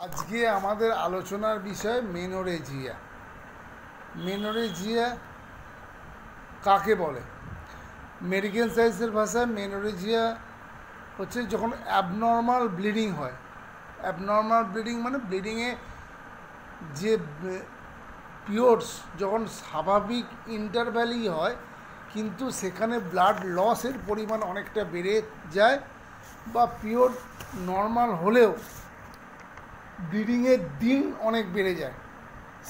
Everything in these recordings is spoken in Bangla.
আজকে আমাদের আলোচনার বিষয় মেনোরেজিয়া। মেনোরেজিয়া কাকে বলে? মেডিকেল সায়েন্সের ভাষায় মেনোরেজিয়া হচ্ছে যখন অ্যাবনর্মাল ব্লিডিং হয়। অ্যাবনর্মাল ব্লিডিং মানে ব্লিডিংয়ে যে পিরিয়ডস যখন স্বাভাবিক ইন্টারভ্যালই হয়, কিন্তু সেখানে ব্লাড লসের পরিমাণ অনেকটা বেড়ে যায়, বা পিরিয়ড নর্মাল হলেও ব্লিডিংয়ের দিন অনেক বেড়ে যায়।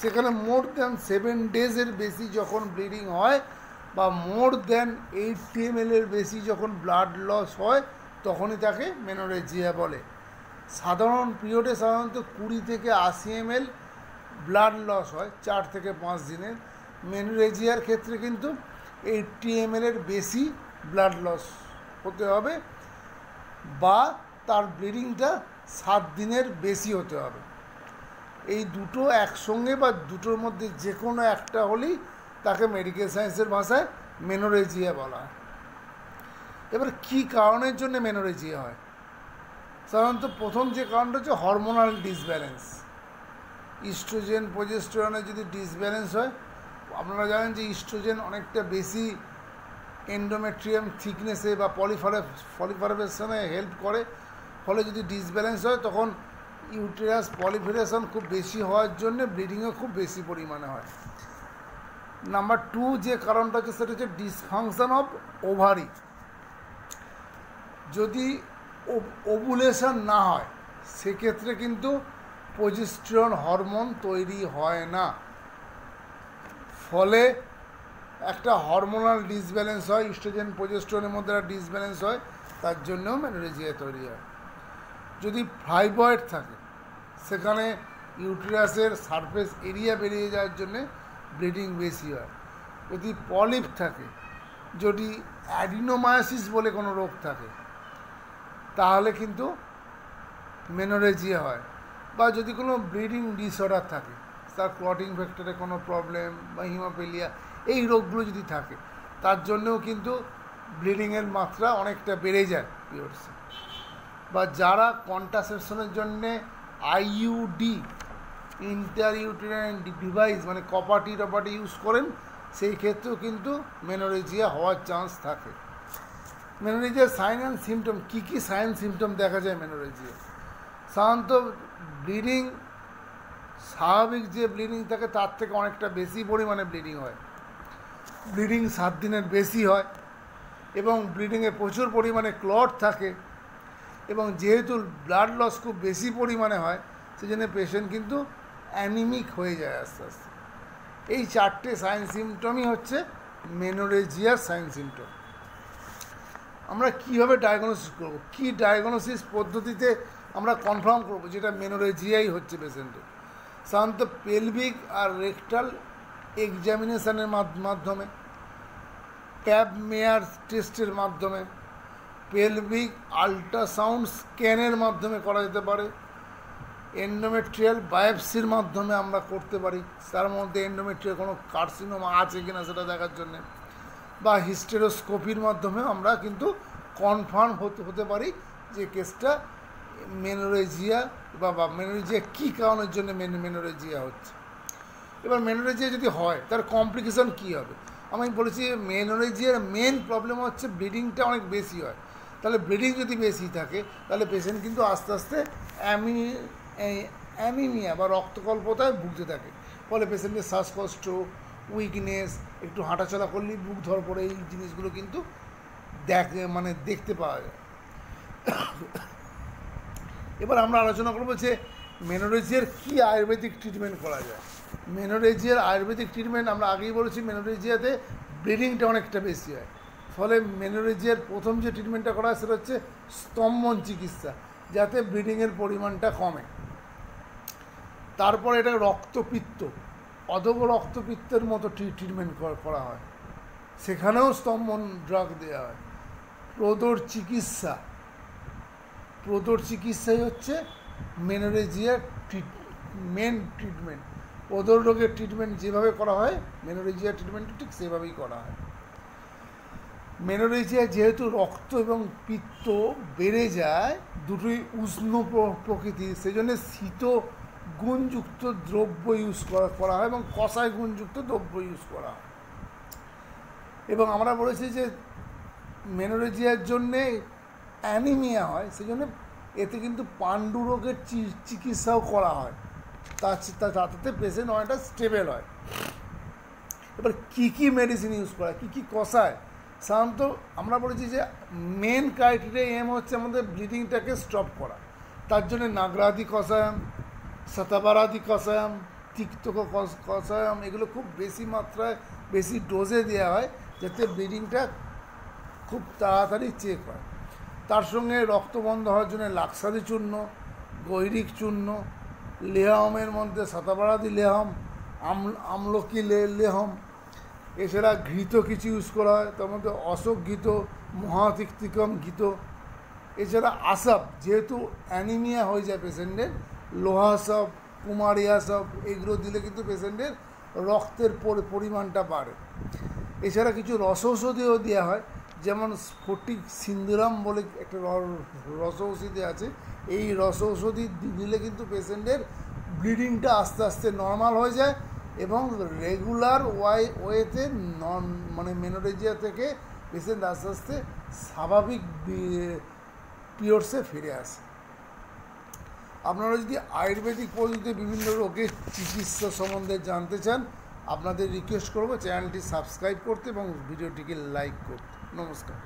সেখানে মোর দ্যান 7 ডেজের বেশি যখন ব্লিডিং হয়, বা মোর দ্যান 80 ml বেশি যখন ব্লাড লস হয়, তখনই তাকে মেনোরেজিয়া বলে। সাধারণ পিরিয়ডে সাধারণত 20 থেকে 80 ml ব্লাড লস হয় 4 থেকে 5 দিনের। মেনোরেজিয়ার ক্ষেত্রে কিন্তু 80 ml বেশি ব্লাড লস হতে হবে, বা তার ব্লিডিংটা 7 দিনের বেশি হতে হবে। এই দুটো একসঙ্গে বা দুটোর মধ্যে যে কোনো একটা হলেই তাকে মেডিকেল সায়েন্সের ভাষায় মেনোরেজিয়া বলা হয়। এবার কী কারণের জন্য মেনোরেজিয়া হয়? সাধারণত প্রথম যে কারণটা হচ্ছে হরমোনাল ডিসব্যালেন্স। ইস্ট্রোজেন প্রোজেস্টেরনের যদি ডিসব্যালেন্স হয়, আপনারা জানেন যে ইস্ট্রোজেন অনেকটা বেশি এন্ডোমেট্রিয়াম থিকনেসে বা পলিফারেশনে হেল্প করে। ফলে যদি ডিসব্যালেন্স হয়, তখন ইউটেরাস পলিফারেশন খুব বেশি হওয়ার জন্য ব্লিডিংও খুব বেশি পরিমাণে হয়। নাম্বার 2 যে কারণটা হচ্ছে সেটা হচ্ছে ডিসফাংশন অফ ওভারি। যদি ওভুলেশন না হয়, সেক্ষেত্রে কিন্তু প্রোজেস্টেরন হরমোন তৈরি হয় না। ফলে একটা হরমোনাল ডিসব্যালেন্স হয়, ইস্ট্রোজেন প্রোজেস্টেরনের মধ্যে একটা ডিসব্যালেন্স হয়, তার জন্যও মেনোরেজিয়া তৈরি হয়। যদি ফাইব্রয়েড থাকে, সেখানে ইউটেরাসের সারফেস এরিয়া বেরিয়ে যাওয়ার জন্যে ব্লিডিং বেশি হয়। যদি পলিপ থাকে, যদি অ্যাডিনোমায়োসিস বলে কোনো রোগ থাকে, তাহলে কিন্তু মেনোরেজিয়া হয়। বা যদি কোনো ব্লিডিং ডিসঅর্ডার থাকে, তার ক্লটিং ফ্যাক্টরে কোনো প্রবলেম বা হিমোফিলিয়া, এই রোগগুলো যদি থাকে, তার জন্যও কিন্তু ব্লিডিংয়ের মাত্রা অনেকটা বেড়ে যায় পিরিয়ডসে। বা যারা কন্ট্রাসেপশনের জন্যে আইইউডি ইন্টারইউটেরাইন ডিভাইস মানে কপারটি টপারটি ইউজ করেন, সেই ক্ষেত্রেও কিন্তু মেনোরেজিয়া হওয়ার চান্স থাকে। মেনোরেজিয়ার সাইন অ্যান্ড সিমটম কী কী সাইন সিমটম দেখা যায় মেনোরেজিয়া? সাধারণত ব্লিডিং, স্বাভাবিক যে ব্লিডিং থাকে তার থেকে অনেকটা বেশি পরিমাণে ব্লিডিং হয়। ব্লিডিং 7 দিনের বেশি হয়, এবং ব্লিডিংয়ে প্রচুর পরিমাণে ক্লট থাকে, এবং যেহেতু ব্লাড লস খুব বেশি পরিমাণে হয়, সেজন্য পেশেন্ট কিন্তু অ্যানিমিক হয়ে যায় আস্তে আস্তে। এই 4টে সাইন সিমটমই হচ্ছে মেনোরেজিয়ার সাইন সিমটম। আমরা কীভাবে ডায়াগনোসিস করব, কী ডায়াগনোসিস পদ্ধতিতে আমরা কনফার্ম করব যেটা মেনোরেজিয়াই হচ্ছে পেশেন্টের? সাধারণত পেলভিক আর রেকটাল এক্সামিনেশনের মাধ্যমে, প্যাপ মেয়ার টেস্টের মাধ্যমে, পেলভিক আল্ট্রাসাউন্ড স্ক্যানের মাধ্যমে করা যেতে পারে, এন্ডোমেট্রিয়াল বায়োপসির মাধ্যমে আমরা করতে পারি, তার মধ্যে এন্ডোমেট্রিয়াল কোনো কার্সিনোমা আছে কিনা সেটা দেখার জন্যে, বা হিস্টেরোস্কোপির মাধ্যমে আমরা কিন্তু কনফার্ম হতে পারি যে কেসটা মেনোরেজিয়া বা মেনোরেজিয়া কী কারণের জন্য মেনোরেজিয়া হচ্ছে। এবার মেনোরেজিয়া যদি হয়, তার কমপ্লিকেশন কী হবে? আমি বলেছি মেনোরেজিয়ার মেন প্রবলেম হচ্ছে ব্লিডিংটা অনেক বেশি হয়। তাহলে ব্লিডিং যদি বেশি থাকে, তাহলে পেশেন্ট কিন্তু আস্তে আস্তে অ্যানিমিয়া বা রক্তকল্পতায় ভুগতে থাকে। ফলে পেশেন্টের শ্বাসকষ্ট, উইকনেস, একটু হাঁটাচলা করলেই বুক ধরপড়ে, এই জিনিসগুলো কিন্তু দেখতে পাওয়া যায়। এবার আমরা আলোচনা করবো যে মেনোরেজিয়ার কী আয়ুর্বেদিক ট্রিটমেন্ট করা যায়। মেনোরেজিয়ার আয়ুর্বেদিক ট্রিটমেন্ট আমরা আগেই বলেছি, মেনোরেজিয়াতে ব্লিডিংটা অনেকটা বেশি হয়। ফলে মেনোরেজিয়ার প্রথম যে ট্রিটমেন্টটা করা হয় সেটা হচ্ছে স্তম্ভন চিকিৎসা, যাতে ব্লিডিংয়ের পরিমাণটা কমে। তারপর এটা রক্তপিত্ত, অধব রক্তপিত্তের মতো ট্রিটমেন্ট করা হয়, সেখানেও স্তম্ভন ড্রাগ দেওয়া হয়। প্রদর চিকিৎসাই হচ্ছে মেনোরেজিয়ার মেন ট্রিটমেন্ট। প্রদর রোগের ট্রিটমেন্ট যেভাবে করা হয়, মেনোরেজিয়ার ট্রিটমেন্টও ঠিক সেভাবেই করা হয়। মেনোরেজিয়া যেহেতু রক্ত এবং পিত্ত বেড়ে যায়, দুটোই উষ্ণ প্রকৃতির, সেই জন্য শীত গুণযুক্ত দ্রব্য ইউজ করা হয় এবং কষায় গুণযুক্ত দ্রব্য ইউজ করা হয়। এবং আমরা বলেছি যে মেনোরেজিয়ার জন্যে অ্যানিমিয়া হয়, সেই জন্য এতে কিন্তু পাণ্ডু রোগের চিকিৎসাও করা হয়, তাতে পেশেন্ট অনেকটা স্টেবল হয়। এবার কী কী মেডিসিন ইউজ করা, কী কী কষায়, সাধারণত আমরা বলেছি যে মেন ক্রাইটেরিয়া এম হচ্ছে আমাদের ব্লিডিংটাকে স্টপ করা। তার জন্য নাগরাদি কষায়াম, শতবারাদি কষায়াম, তিক্তক কষায়াম, এগুলো খুব বেশি মাত্রায় বেশি ডোজে দেওয়া হয় যাতে ব্লিডিংটা খুব তাড়াতাড়ি চেক হয়। তার সঙ্গে রক্ত বন্ধ হওয়ার জন্য লাক্সাদি চূর্ণ, গৈরিক চূর্ণ, লেহমের মধ্যে শতবারাদি লেহম, আমলকি লেহম, এছাড়া ঘৃত কিছু ইউজ করা হয়, তার মধ্যে অশোক ঘৃত, মহাতিক্তিকম ঘৃত, এছাড়া আসব, যেহেতু অ্যানিমিয়া হয়ে যায় পেশেন্টের, লোহাসব, কুমারিয়াসব, এগুলো দিলে কিন্তু পেশেন্টের রক্তের পরিমাণটা বাড়ে। এছাড়া কিছু রসৌষধিও দেওয়া হয়, যেমন স্ফটিক সিন্দুরাম বলে একটা রসৌষধি আছে, এই রসৌষধি দিলে কিন্তু পেশেন্টের ব্লিডিংটা আস্তে আস্তে নর্মাল হয়ে যায় এবং রেগুলার ওয়েতে মানে মেনোরেজিয়া থেকে পেশেন্ট আস্তে আস্তে স্বাভাবিক পিরিয়ডসে ফিরে আসে। আপনারা যদি আয়ুর্বেদিক পদ্ধতিতে বিভিন্ন রোগের চিকিৎসা সম্বন্ধে জানতে চান, আপনাদের রিকোয়েস্ট করবো চ্যানেলটি সাবস্ক্রাইব করতে এবং ভিডিওটিকে লাইক করতে। নমস্কার।